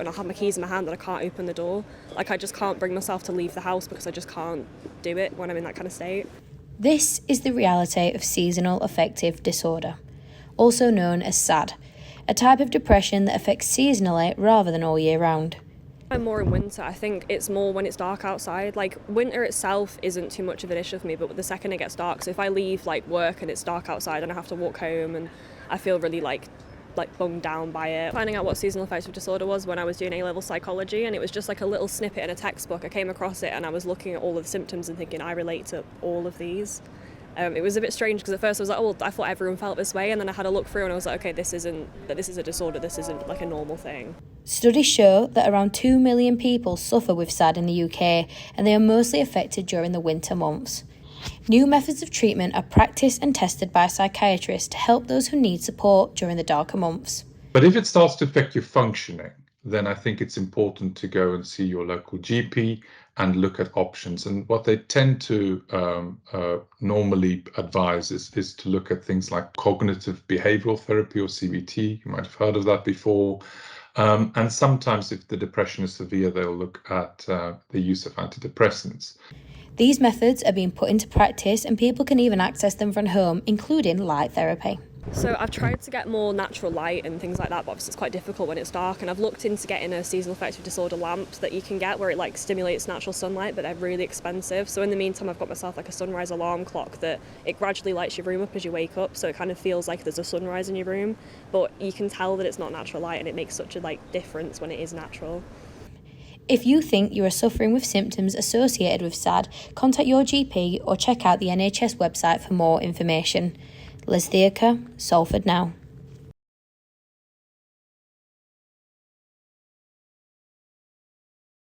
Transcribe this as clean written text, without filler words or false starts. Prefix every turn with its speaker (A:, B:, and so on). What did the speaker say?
A: And I have my keys in my hand and I can't open the door. Like, I just can't bring myself to leave the house because I just can't do it when I'm in that kind of state.
B: This is the reality of seasonal affective disorder, also known as SAD, a type of depression that affects seasonally rather than all year round.
A: I'm more in winter. I think it's more when it's dark outside. Like, winter itself isn't too much of an issue for me, but the second it gets dark, so if I leave like work and it's dark outside and I have to walk home and I feel really like bummed down by it. Finding out what seasonal affective disorder was when I was doing A-level psychology, and it was just like a little snippet in a textbook. I came across it and I was looking at all of the symptoms and thinking, I relate to all of these. It was a bit strange because at first I was like, oh, well, I thought everyone felt this way, and then I had a look through and I was like, okay, this is a disorder, this isn't like a normal thing.
B: Studies show that around 2 million people suffer with SAD in the UK, and they are mostly affected during the winter months. New methods of treatment are practiced and tested by psychiatrists to help those who need support during the darker months.
C: But if it starts to affect your functioning, then I think it's important to go and see your local GP and look at options. And what they tend to normally advise is to look at things like cognitive behavioral therapy, or CBT. You might have heard of that before. And sometimes if the depression is severe, they'll look at the use of antidepressants.
B: These methods are being put into practice, and people can even access them from home, including light therapy.
A: So I've tried to get more natural light and things like that, but obviously it's quite difficult when it's dark, and I've looked into getting a seasonal affective disorder lamp that you can get where it like stimulates natural sunlight, but they're really expensive. So in the meantime, I've got myself like a sunrise alarm clock that it gradually lights your room up as you wake up, so it kind of feels like there's a sunrise in your room, but you can tell that it's not natural light, and it makes such a difference when it is natural.
B: If you think you are suffering with symptoms associated with SAD, contact your GP or check out the NHS website for more information. Liz Theaker, Salford Now.